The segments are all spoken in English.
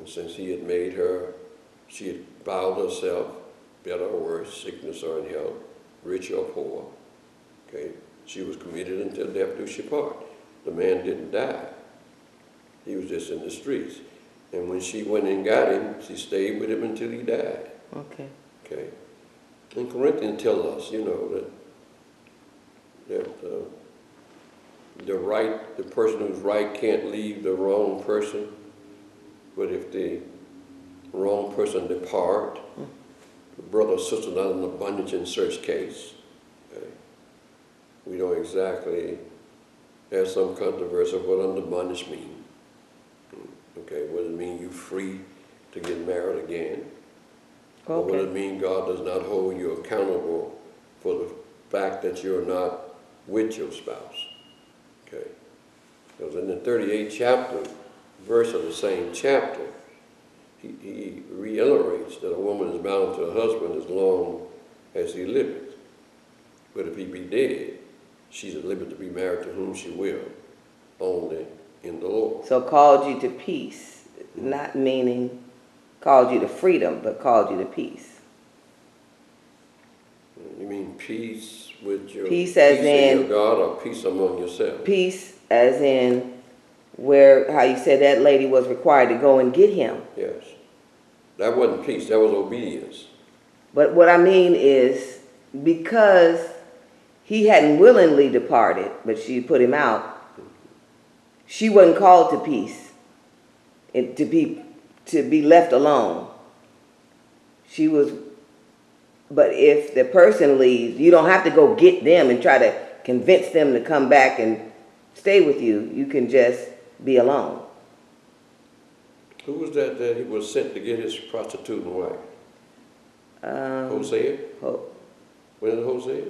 And since he had made her, she had bowed herself, better or worse, sickness or in health, rich or poor, okay, she was committed until death do she part. The man didn't die. He was just in the streets. And when she went and got him, she stayed with him until he died. Okay. Okay. And Corinthians tell us, you know, that the person who's right can't leave the wrong person, but if the wrong person depart, the brother or sister not in the bondage and search case. Okay. We don't exactly have some controversy of what under bondage means. Okay, what does it mean you free to get married again? Okay. Or what does it mean God does not hold you accountable for the fact that you're not with your spouse? Okay. Because in the 38th chapter, verse of the same chapter, he reiterates that a woman is bound to her husband as long as he liveth. But if he be dead, she's at liberty to be married to whom she will, only in the Lord. So called you to peace, not meaning called you to freedom, but called you to peace. You mean peace with your peace as in your God, or peace among yourselves? Peace as in where, how you said that lady was required to go and get him. Yes. That wasn't peace, that was obedience. But what I mean is, because he hadn't willingly departed, but she put him out, she wasn't called to peace, and to be left alone. She was, but if the person leaves, you don't have to go get them and try to convince them to come back and stay with you. You can just be alone. Who was that he was sent to get his prostituting wife? Hosea? Was it Hosea?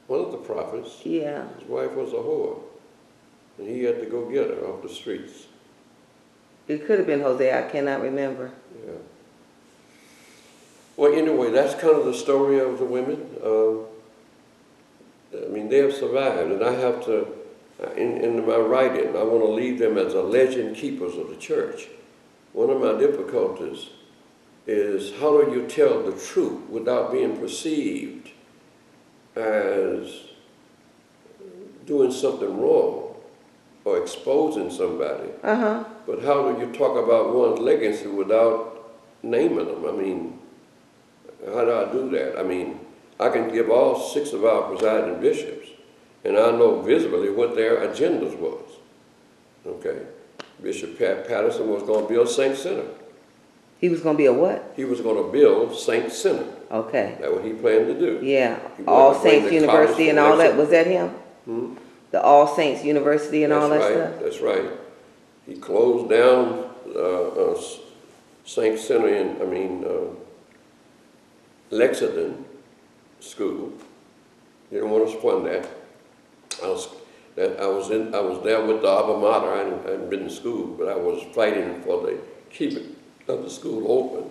One of the prophets. Yeah. His wife was a whore. And he had to go get her off the streets. It could have been Hosea, I cannot remember. Yeah. Well, anyway, that's kind of the story of the women. I mean, they have survived, and I have to, in my writing, I want to leave them as a legend keepers of the church. One of my difficulties is how do you tell the truth without being perceived as doing something wrong or exposing somebody? But how do you talk about one's legacy without naming them? I mean, how do I do that? I mean, I can give all 6 of our presiding bishops, and I know visibly what their agendas was. Okay? Bishop Patterson was going to build Saint Center. He was going to be a what? He was going to build Saint Center. Okay. That's what he planned to do. Yeah. All Saints University and all that. Was that him? The All Saints University and all that stuff? That's right. He closed down Saint Center in, Lexington School. You don't want to fund that. I was there with the alma mater. I hadn't been to school, but I was fighting for the keeping of the school open.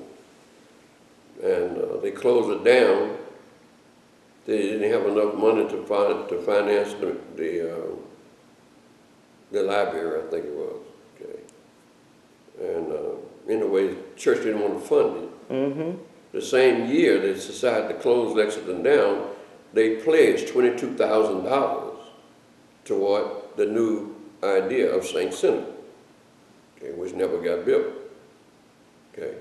And they closed it down. They didn't have enough money to finance the library, I think it was. Okay. And anyway, the church didn't want to fund it. The same year they decided to close Lexington down, they pledged $22,000 toward the new idea of Saint Center, okay, which never got built. Okay.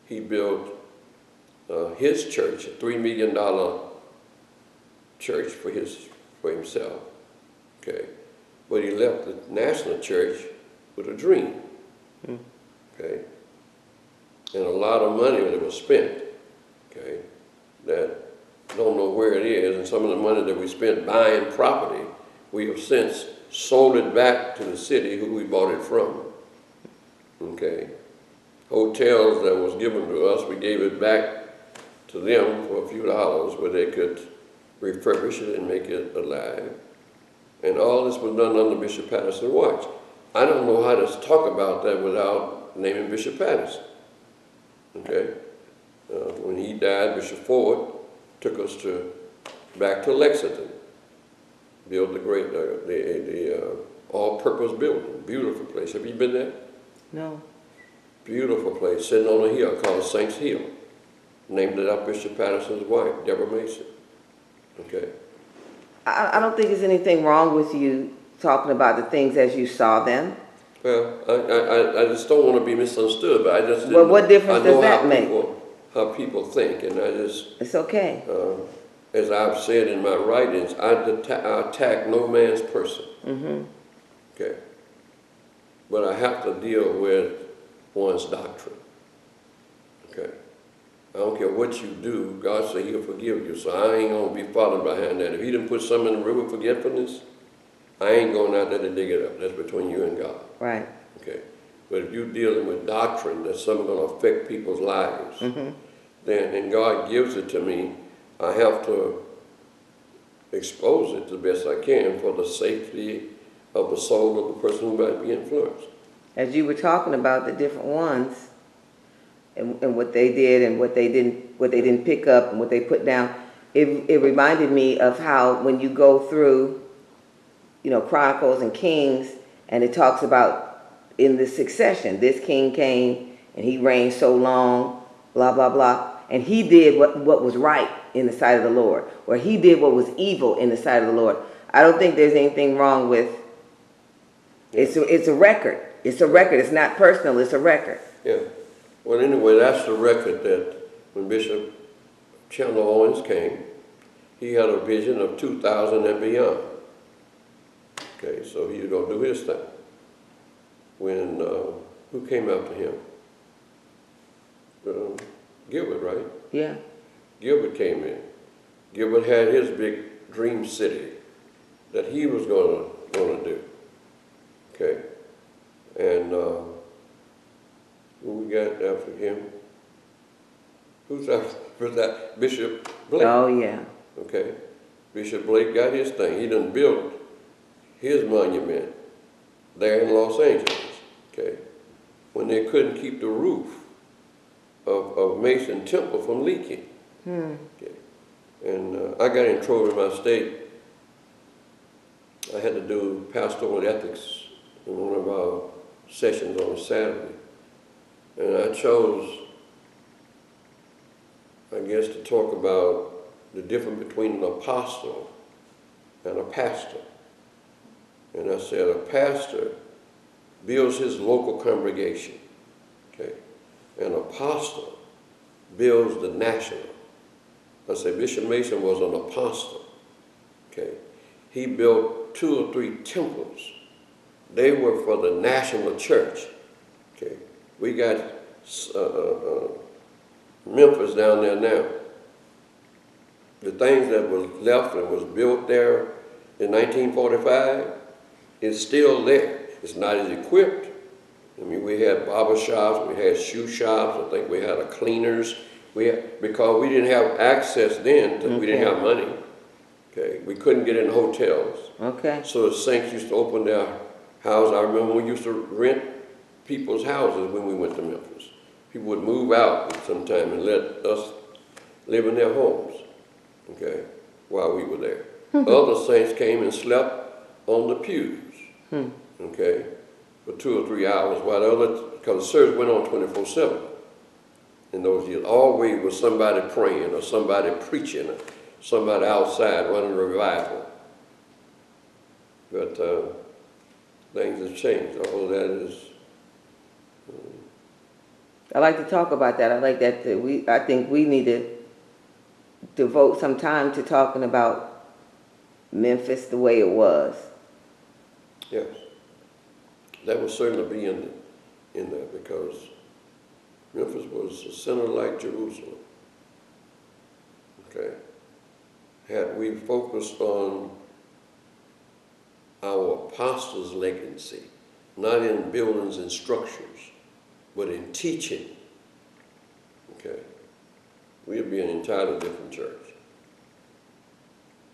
He built his church, a $3 million church for himself. Okay. But he left the national church with a dream. Okay. And a lot of money that was spent, okay, that don't know where it is, and some of the money that we spent buying property, we have since sold it back to the city who we bought it from, okay. Hotels that was given to us, we gave it back to them for a few dollars where they could refurbish it and make it alive. And all this was done under Bishop Patterson's watch. I don't know how to talk about that without naming Bishop Patterson. Okay, when he died, Bishop Ford took us back to Lexington, built the great, the all-purpose building, beautiful place. Have you been there? No. Beautiful place, sitting on a hill called Saints Hill. Named it after Bishop Patterson's wife, Deborah Mason. Okay. I don't think there's anything wrong with you talking about the things as you saw them. Well, I just don't want to be misunderstood, but I just didn't Well, what difference I know does that make? how people think, and I just, It's okay. as I've said in my writings, I attack no man's person. Mm-hmm. Okay. But I have to deal with one's doctrine. Okay. I don't care what you do, God said he'll forgive you, so I ain't going to be following behind that. If he didn't put something in the river of forgetfulness, I ain't going out there to dig it up. That's between you and God. Right. Okay. But if you're dealing with doctrine that's something going to affect people's lives, then, and God gives it to me, I have to expose it the best I can for the safety of the soul of the person who might be influenced. As you were talking about the different ones and what they did and what they didn't pick up and what they put down, it reminded me of how when you go through, Chronicles and Kings, and it talks about in the succession, this king came and he reigned so long, blah, blah, blah. And he did what was right in the sight of the Lord, or he did what was evil in the sight of the Lord. I don't think there's anything wrong with, it's a record. It's a record. It's not personal. It's a record. Yeah. Well, anyway, that's the record that when Bishop Chandler Owens came, he had a vision of 2,000 and beyond. Okay, so he was going to do his thing. When, who came after him? Gilbert, right? Yeah. Gilbert came in. Gilbert had his big dream city that he was going to do. Okay, and who we got after him? Who's after that? Bishop Blake. Oh yeah. Okay, Bishop Blake got his thing. He done built his monument there in Los Angeles. Okay, when they couldn't keep the roof of Mason Temple from leaking. Okay. And I got in trouble in my state. I had to do pastoral ethics in one of our sessions on a Saturday. And I chose, I guess, to talk about the difference between an apostle and a pastor. And I said, a pastor builds his local congregation. Okay. An apostle builds the national. I said Bishop Mason was an apostle. Okay. He built 2 or 3 temples. They were for the national church. Okay. We got Memphis down there now. The things that was left and was built there in 1945 is still there. It's not as equipped. I mean, we had barber shops, we had shoe shops, I think we had a cleaners. Because we didn't have access then, we didn't have money. Okay, we couldn't get in hotels. Okay. So the saints used to open their houses. I remember we used to rent people's houses when we went to Memphis. People would move out sometime and let us live in their homes, okay, while we were there. Other saints came and slept on the pews, okay, for 2 or 3 hours while the other, because the service went on 24/7 in those years. Always was somebody praying or somebody preaching or somebody outside running a revival. But things have changed. All of that is... I like to talk about that. I like that I think we need to devote some time to talking about Memphis the way it was. Yes. That would certainly be in there because Memphis was a center like Jerusalem. Okay. Had we focused on our apostles' legacy, not in buildings and structures, but in teaching, okay, we'd be an entirely different church.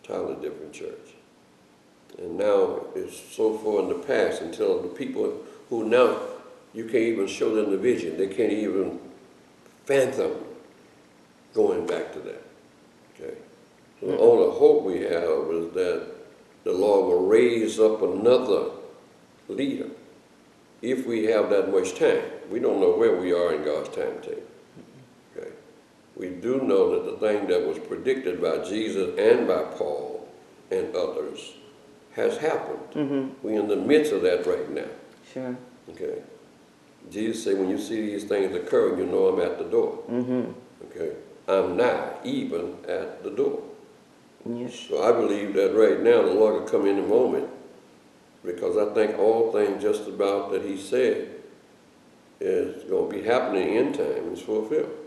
Entirely different church. And now it's so far in the past until the people who now, you can't even show them the vision. They can't even fathom going back to that. Okay. So the only hope we have is that the Lord will raise up another leader if we have that much time, we don't know where we are in God's timetable. Okay? We do know that the thing that was predicted by Jesus and by Paul and others has happened. We're in the midst of that right now. Sure. Okay? Jesus said, when you see these things occurring, you know I'm at the door. Okay? I'm now even at the door. Yes. So I believe that right now the Lord will come in a moment, because I think all things just about that he said is going to be happening in time is fulfilled.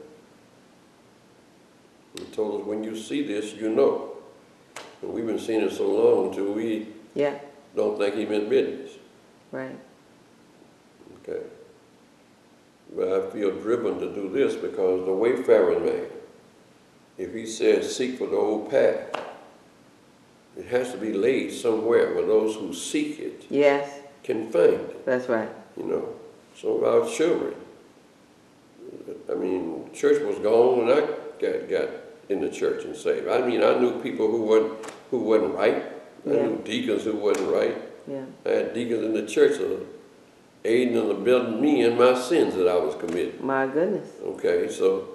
He told us, when you see this, you know. And we've been seeing it so long until we don't think he meant business. Right. Okay. But I feel driven to do this because the wayfaring man, if he says seek for the old path, it has to be laid somewhere where those who seek it can find it. That's right. You know, some of our children, I mean, church was gone when I got in the church and saved. I mean, I knew people who wasn't right. I knew deacons who wasn't right. Yeah. I had deacons in the church aiding and abetting me in my sins that I was committing. My goodness. Okay, so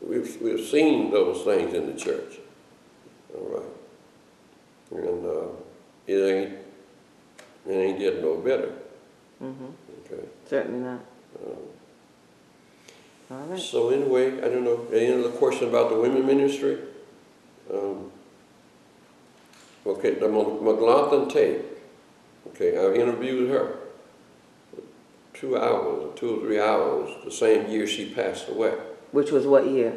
we've seen those things in the church. All right. And it ain't getting no better. Okay. Certainly not. All right. So anyway, I don't know. Any other question about the women ministry? Okay, the McLaughlin tape. Okay, I interviewed her. 2 hours, 2 or 3 hours, the same year she passed away. Which was what year?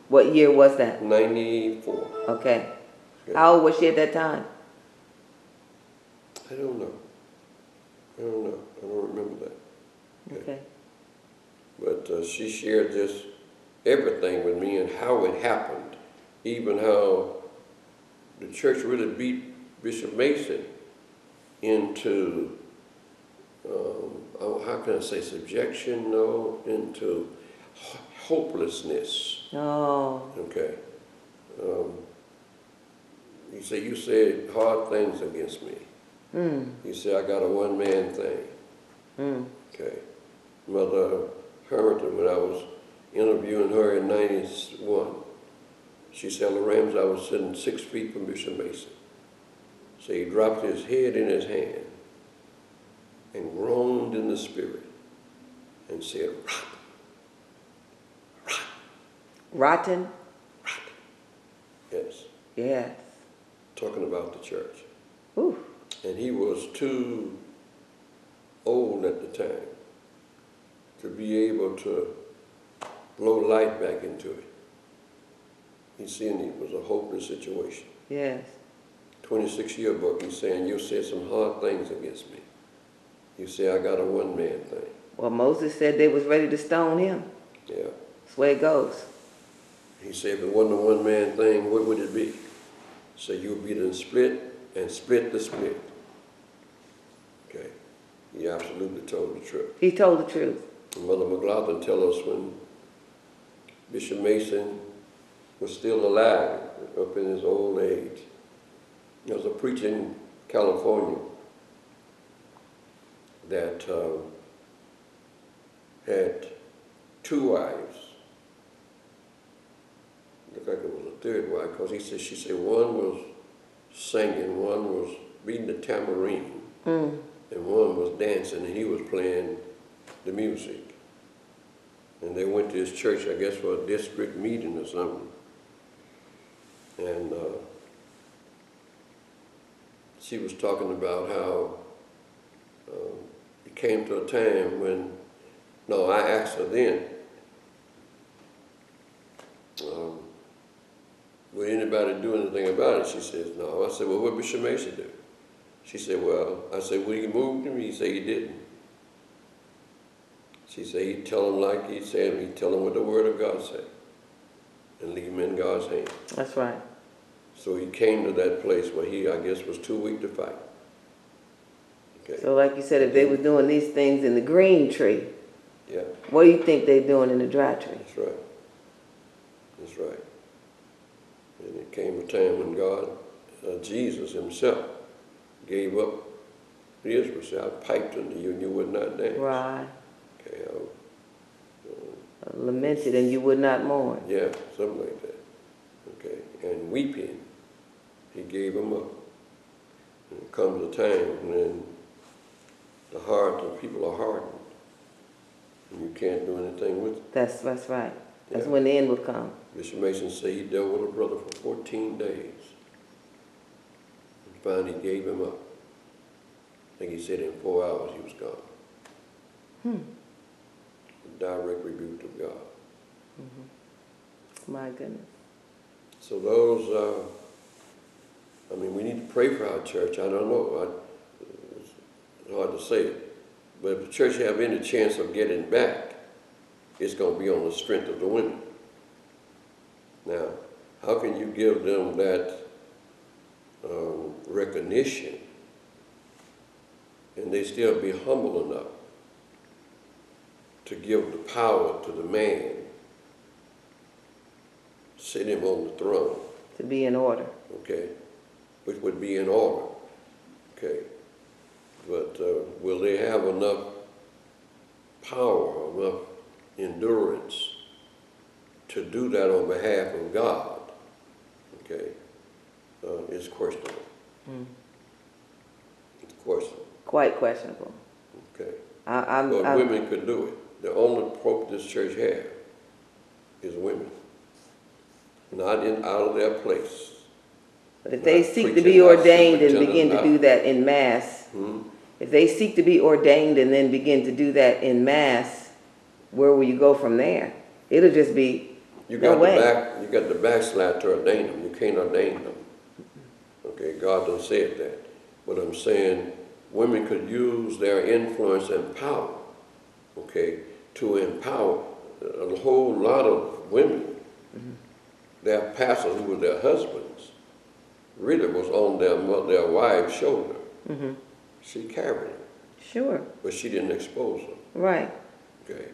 What year was that? 94. Okay. How old was she at that time? I don't know. I don't remember that. Okay. But she shared just everything with me and how it happened. Even how the church really beat Bishop Mason into, how can I say, subjection? No, into hopelessness. Oh. Okay. He said, you said hard things against me. He said, I got a one-man thing. Okay. Mother Hermiton, when I was interviewing her in 91, she said, Elder Ramsey, I was sitting 6 feet from Bishop Mason. So he dropped his head in his hand and groaned in the spirit and said, Rotten? Yes. Yes. Talking about the church. Ooh. And he was too old at the time to be able to blow light back into it. He's saying it was a hopeless situation. Yes. 26-year book, he's saying, you said some hard things against me. You say I got a one-man thing. Well, Moses said they was ready to stone him. Yeah. That's the way it goes. He said, if it wasn't a one-man thing, what would it be? So you'll be the split and split the split. Okay. He absolutely told the truth. He told the truth. And Mother McLaughlin tell us when Bishop Mason was still alive, up in his old age. There was a preacher in California that had 2 wives. Looked like it was a 3rd wife, because she said one was singing, one was beating the tambourine, and one was dancing, and he was playing the music. And they went to his church, I guess, for a district meeting or something. And she was talking about how it came to a time when, no, I asked her then, would anybody do anything about it? She says, no. I said, well, what did Bishop Mason do? She said, well, I said, would he move him? He said he didn't. She said, he'd tell him like he said, he'd tell him what the Word of God said and leave him in God's hands. That's right. So he came to that place where he, I guess, was too weak to fight. Okay. So like you said, if they were doing these things in the green tree, Yeah. what do you think they're doing in the dry tree? That's right. That's right. And it came a time when God, Jesus himself, gave up Israel said, I piped unto you and you would not dance. Right. Okay, Lamented and you would not mourn. yeah, something like that. Okay, and weeping, he gave them up. And there comes a time when the heart of people are hardened, and you can't do anything with it. That's right. That's Yeah. when the end will come. Bishop Mason said he dealt with a brother for 14 days. And finally gave him up. I think he said in 4 hours he was gone. A direct rebuke of God. My goodness. So those, we need to pray for our church. I don't know. It's hard to say. But if the church have any chance of getting back, it's going to be on the strength of the women. Now, how can you give them that recognition and they still be humble enough to give the power to the man, sit him on the throne? To be in order. Okay, which would be in order. Okay, but will they have enough power, enough endurance to do that on behalf of God? Okay, it's questionable. It's questionable. Quite questionable. Okay, I'm women could do it. The only hope this church has is women, not out of their place. But if they seek to preaching, be not ordained and superintendent, begin to do that in mass, if they seek to be ordained and then begin to do that in mass, where will you go from there? It'll just be You no got way. you got the backslide to ordain them. You can't ordain them. Okay, God done said that. But I'm saying women could use their influence and power, okay, to empower a whole lot of women. Their pastors, who were their husbands, really was on their wife's shoulder. She carried them, Sure. but she didn't expose them. Right. Okay,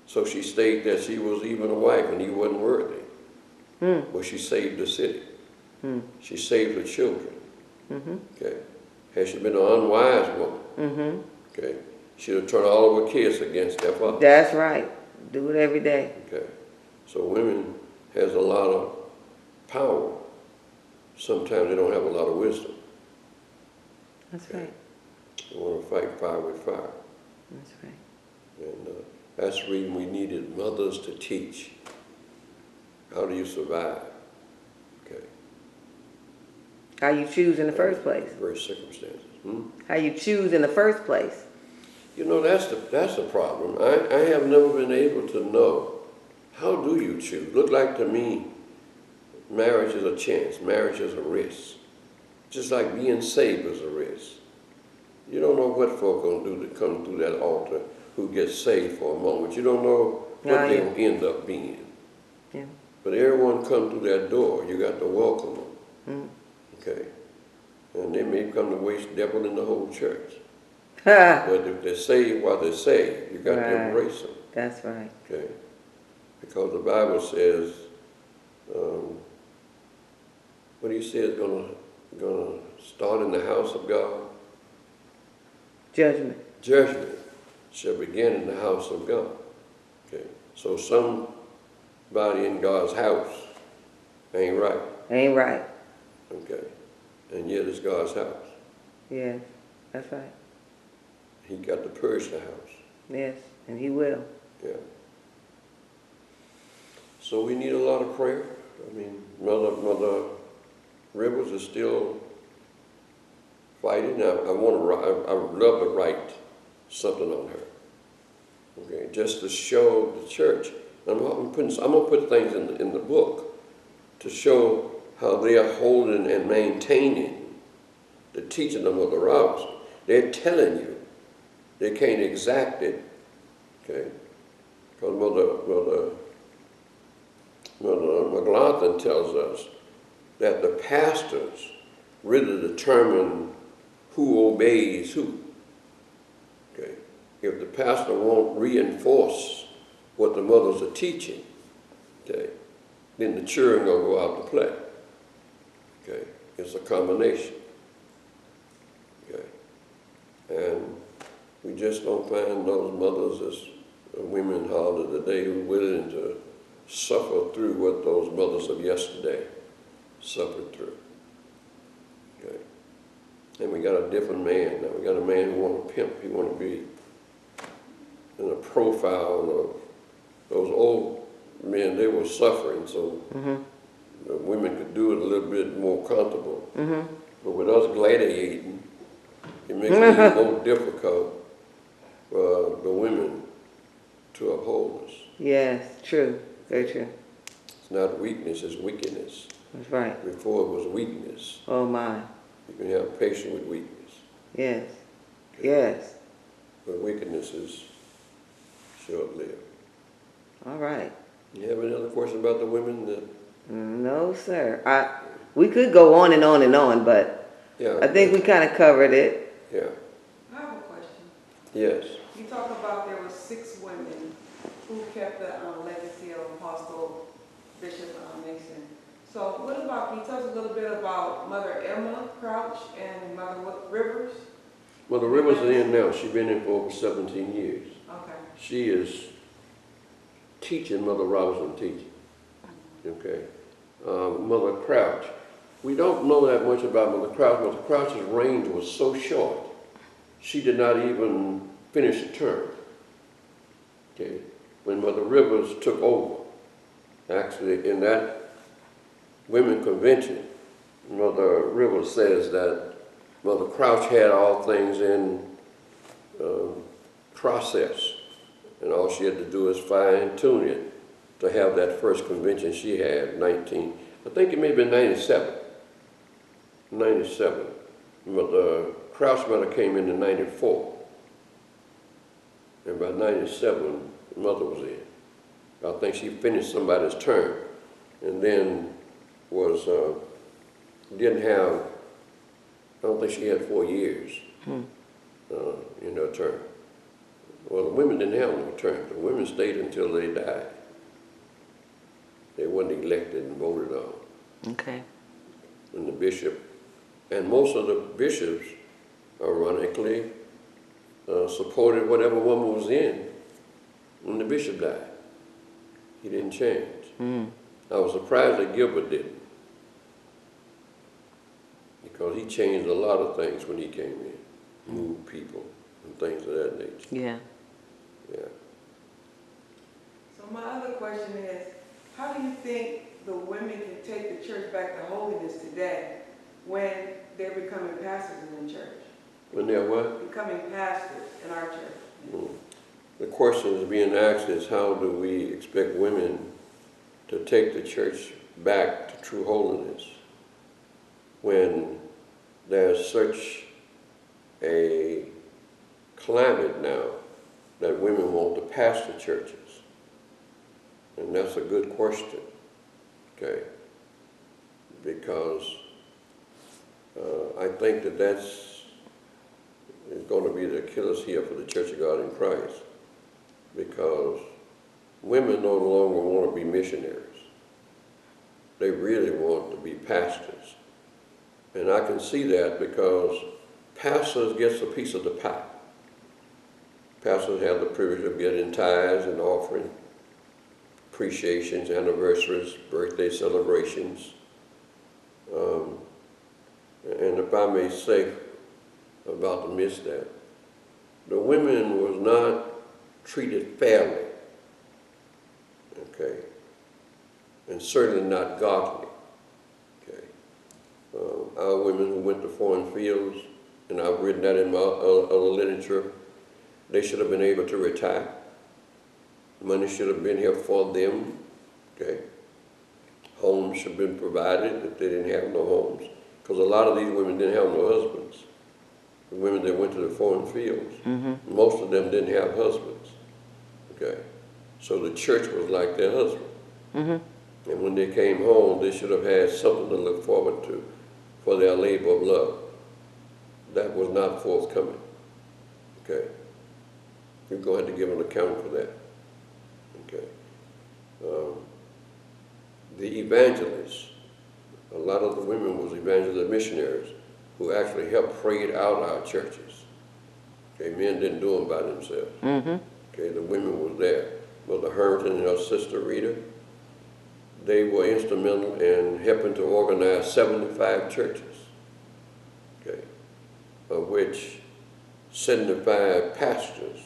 so she stated that she was even a wife and he wasn't worthy. But she saved the city. She saved her children. Okay, had she been an unwise woman, okay, she'd have turned all of her kids against their father. That's right. Do it every day. Okay, so women has a lot of power. Sometimes they don't have a lot of wisdom. That's right. They want to fight fire with fire. That's right. And that's the reason we needed mothers to teach. How do you survive? Okay. How you choose in the first place. Various circumstances. How you choose in the first place. You know, that's the problem. I have never been able to know, how do you choose? Look like to me, marriage is a chance. Marriage is a risk. Just like being saved is a risk. You don't know what folk are going to do to come through that altar who gets saved for a moment. You don't know what they'll end up being. Yeah. But everyone come through that door. You got to welcome them. Okay. And they may come to waste devil in the whole church. But if they're saved while they're saved, you got to embrace them. That's right. Okay. Because the Bible says, what do you say is gonna start in the house of God? Judgment. Judgment shall begin in the house of God. Okay. So somebody in God's house ain't right. Ain't right. Okay. And yet it's God's house. Yes. That's right. He got to purge the house. Yes. And he will. Yeah. So we need a lot of prayer. I mean, Mother Rivers is still fighting. I would love to write something on her. Okay, just to show the church. I'm gonna put things in the book to show how they are holding and maintaining the teaching of Mother Robinson. They're telling you they can't exact it. Okay, because Mother McLaughlin tells us that the pastors really determine who obeys who. Okay, if the pastor won't reinforce what the mothers are teaching, okay, then the children gonna go out to play. Okay, it's a combination. Okay, just don't find those mothers as women harder today who are willing to suffer through what those mothers of yesterday suffered through. Okay. And we got a different man now. We got a man who want to pimp. He want to be in a profile of those old men. They were suffering, so the women could do it a little bit more comfortable. But with us gladiating, it makes it even more difficult for the women to uphold us. Yes, true. Very true. It's not weakness, it's wickedness. That's right. Before it was weakness. Oh my. You can have patience with weakness. Yes. Yes. But wickedness is short-lived. All right. You have any other question about the women? No, sir. We could go on and on and on, but Yeah. I think we kind of covered it. Yeah. I have a question. Yes. You talk about there were 6 women who kept the legacy of Apostle Bishop Mason. So what about, can you tell us a little bit about Mother Emma Crouch and Mother Rivers? Well, the Rivers are in now. She's been in for over 17 years. Okay. She is teaching Mother Robinson teaching. Okay. Mother Crouch. We don't know that much about Mother Crouch. Mother Crouch's range was so short, she did not even finish a term. Okay. When Mother Rivers took over, actually in that women convention, Mother Rivers says that Mother Crouch had all things in process, and all she had to do is fine-tune it to have that first convention she had, I think it may have been 97. Mother Crouch Mother came in 94. And by 97, Mother was in. I think she finished somebody's term, and then was, didn't have, I don't think she had 4 years in her term. Well, the women didn't have no term. The women stayed until they died. They weren't elected and voted on. Okay. And the bishop, and most of the bishops, ironically, supported whatever woman was in when the bishop died. He didn't change. I was surprised that Gilbert didn't, because he changed a lot of things when he came in, moved people and things of that nature. Yeah. Yeah. So my other question is, how do you think the women can take the church back to holiness today when they're becoming pastors in the church? When they're what? Becoming pastors in our church. The question is being asked is, how do we expect women to take the church back to true holiness when there's such a climate now that women want to pastor churches? And that's a good question, okay? Because I think that that's going to be the Achilles heel for the Church of God in Christ, because women no longer want to be missionaries. They really want to be pastors. And I can see that because pastors get a piece of the pie. Pastors have the privilege of getting tithes and offering, appreciations, anniversaries, birthday celebrations. And if I may say about the midst that, the women was not treated fairly, okay, and certainly not godly, okay. Our women who went to foreign fields, and I've written that in my other literature, they should have been able to retire. Money should have been here for them, okay. Homes should have been provided if they didn't have no homes, because a lot of these women didn't have no husbands. The women that went to the foreign fields, most of them didn't have husbands, okay. So the church was like their husband. And when they came home, they should have had something to look forward to for their labor of love. That was not forthcoming, okay. You're going to have to give an account for that, okay. The evangelists, a lot of the women was evangelists and missionaries who actually helped prayed out our churches, Okay, men didn't do them by themselves. Mm-hmm. Okay, the women were there. Mother Herrington and her sister Rita, they were instrumental in helping to organize 75 churches, okay, of which 75 pastors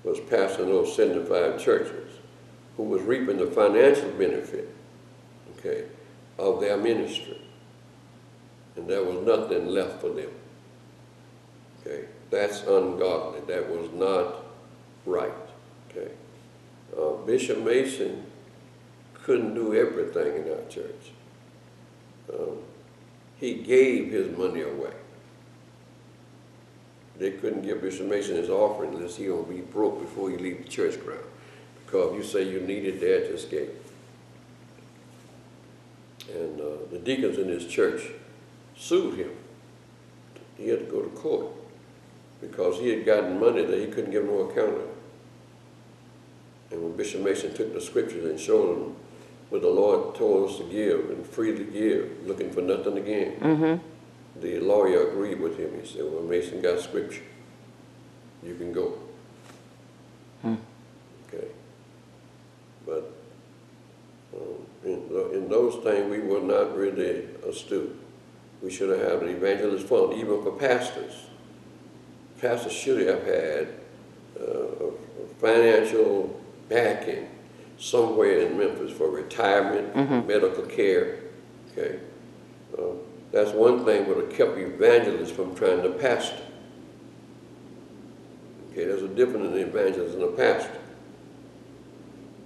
was pastoring those 75 churches, who was reaping the financial benefit, okay, of their ministry. And there was nothing left for them. Okay, that's ungodly. That was not right. Okay, Bishop Mason couldn't do everything in our church. He gave his money away. They couldn't give Bishop Mason his offering unless he gonna be broke before he leave the church ground. Because if you say you need it there, just gave. And the deacons in his church sued him. He had to go to court because he had gotten money that he couldn't give no account of. And when Bishop Mason took the scriptures and showed them what the Lord told us to give and freely give, looking for nothing again, the lawyer agreed with him. He said, well, Mason got scripture. You can go. Okay. But in those things, we were not really astute. We should have had an evangelist fund, even for pastors. Pastors should have had a financial backing somewhere in Memphis for retirement, medical care. Okay, that's one thing that would have kept evangelists from trying to pastor. Okay, there's a difference in an evangelist and a pastor.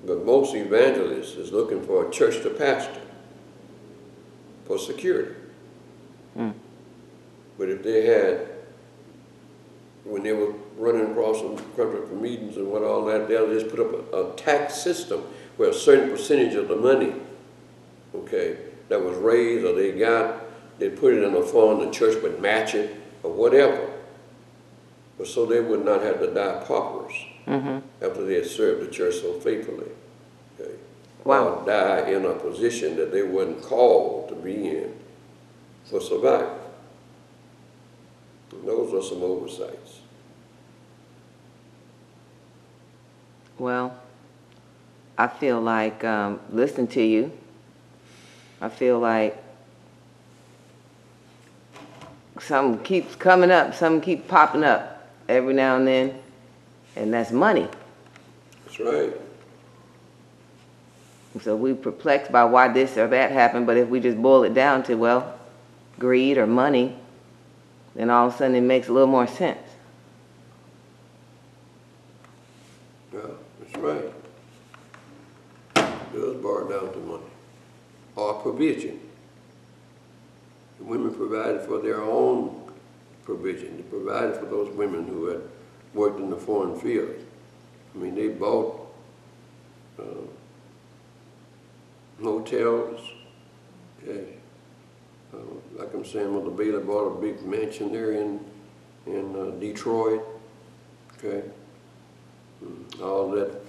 But most evangelists is looking for a church to pastor for security. But if they had, when they were running across the country for meetings and what all that, they'll just put up a tax system where a certain percentage of the money, okay, that was raised or they got, they put it in a fund, the church would match it or whatever. But so they would not have to die paupers after they had served the church so faithfully. Okay. Wow. Or die in a position that they weren't called to be in for survival. And those are some oversights. Well, I feel like, listening to you, I feel like something keeps coming up, something keeps popping up every now and then, and that's money. That's right. So we perplexed by why this or that happened, but if we just boil it down to, well, greed or money, then all of a sudden it makes a little more sense. Yeah, that's right. It does boil down to money. Or provision. The women provided for their own provision. They provided for those women who had worked in the foreign field. I mean, they bought hotels. Okay. Like I'm saying, Mother Bailey bought a big mansion there in Detroit. Okay. All that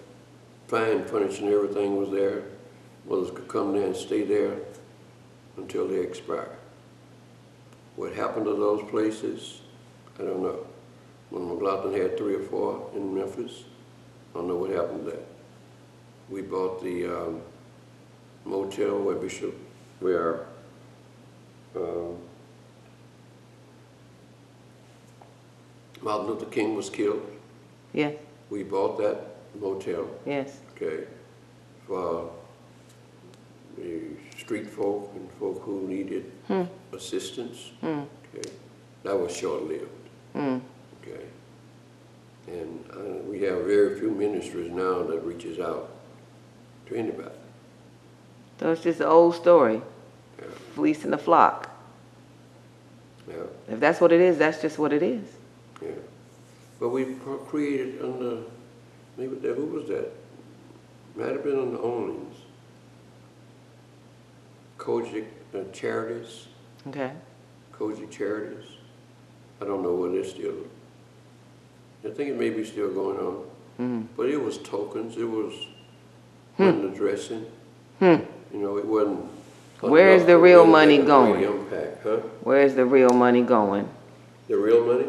fine furniture and everything was there. Mothers could come there and stay there until they expired. What happened to those places, I don't know. When McLaughlin had 3 or 4 in Memphis, I don't know what happened to that. We bought the motel where Martin Luther King was killed. Yes. We bought that motel. Yes. Okay, for the street folk and folk who needed assistance. Okay, that was short-lived. Okay, and we have very few ministries now that reaches out to anybody. So it's just an old story, Yeah. fleecing the flock. Yeah, If that's what it is, that's just what it is. yeah. But we created under, maybe that, who was that? Might have been on the Owens. Kojic Charities. Okay. Kojic Charities. I don't know whether it's still, I think it may be still going on. But it was tokens, it was wasn't addressing. You know, it wasn't. Where is enough the to real really money make a going? great impact, huh? Where is the real money going? The real money?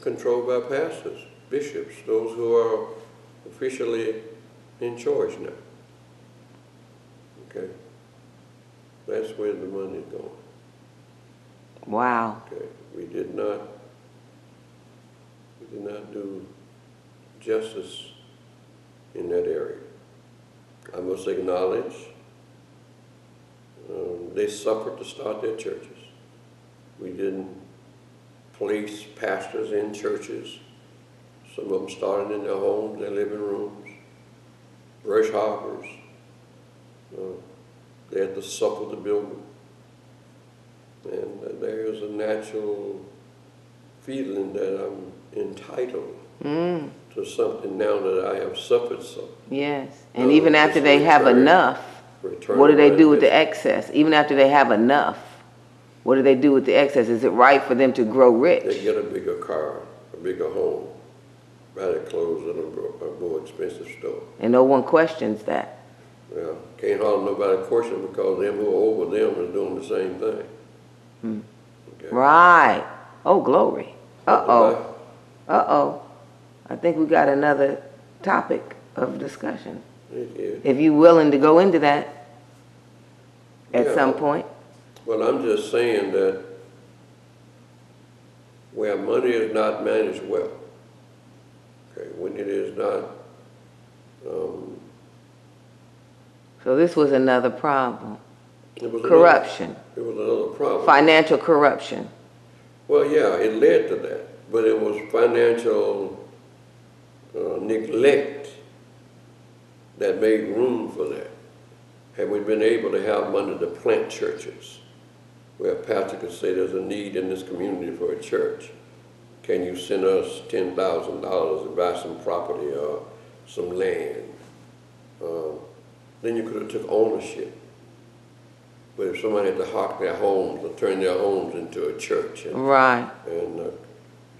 controlled by pastors, bishops, those who are officially in charge now. Okay? That's where the money is going. Wow. Okay? We did not do justice in that area. I must acknowledge they suffered to start their churches. We didn't place pastors in churches. Some of them started in their homes, their living rooms, brush hoppers. They had to suffer the building. And there is a natural feeling that I'm entitled to something now that I have suffered so. Yes. And even after they have return- enough, return what do they my do with the investment. excess? Even after they have enough, what do they do with the excess? Is it right for them to grow They rich? get a bigger car, a bigger home, buy their clothes at a more expensive store. And no one questions that. Well, can't hardly nobody question because them who are over them is doing the same thing. Okay? Right. Oh, glory. Uh-oh. Uh-oh. I think we got another topic of discussion. It is. If you're willing to go into that at Yeah. some point. Well, I'm just saying that where money is not managed well, okay, when it is not, So this was another problem. it was Corruption. It was another problem. Financial corruption. Well, yeah, it led to that, but it was financial neglect that made room for that. Had we been able to have money to plant churches, where a pastor could say there's a need in this community for a church, can you send us $10,000 to buy some property or some land? Then you could have took ownership. But if somebody had to hawk their homes or turn their homes into a church and Right.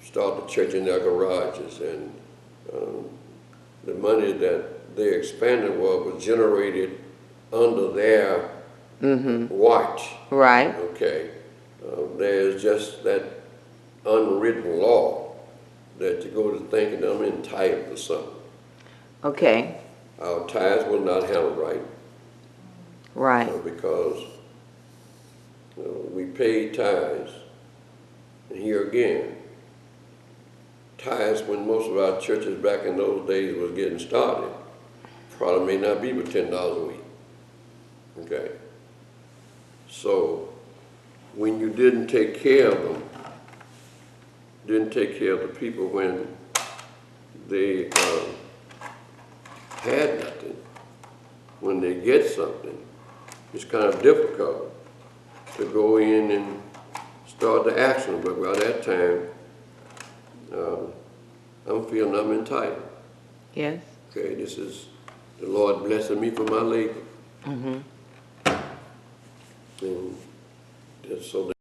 start the church in their garages, and the money that they expanded was generated under their watch. Right. Okay, there's just that unwritten law that you go to thinking I'm entitled to something. Okay. Our tithes were not handled right Right. because we paid tithes, and here again, tithes when most of our churches back in those days was getting started, probably may not be but $10 a week. Okay, so when you didn't take care of them, didn't take care of the people when they had nothing, when they get something, it's kind of difficult to go in and start the action. But by that time, I'm feeling I'm entitled. Yes. Okay, this is the Lord blessing me for my labor. And so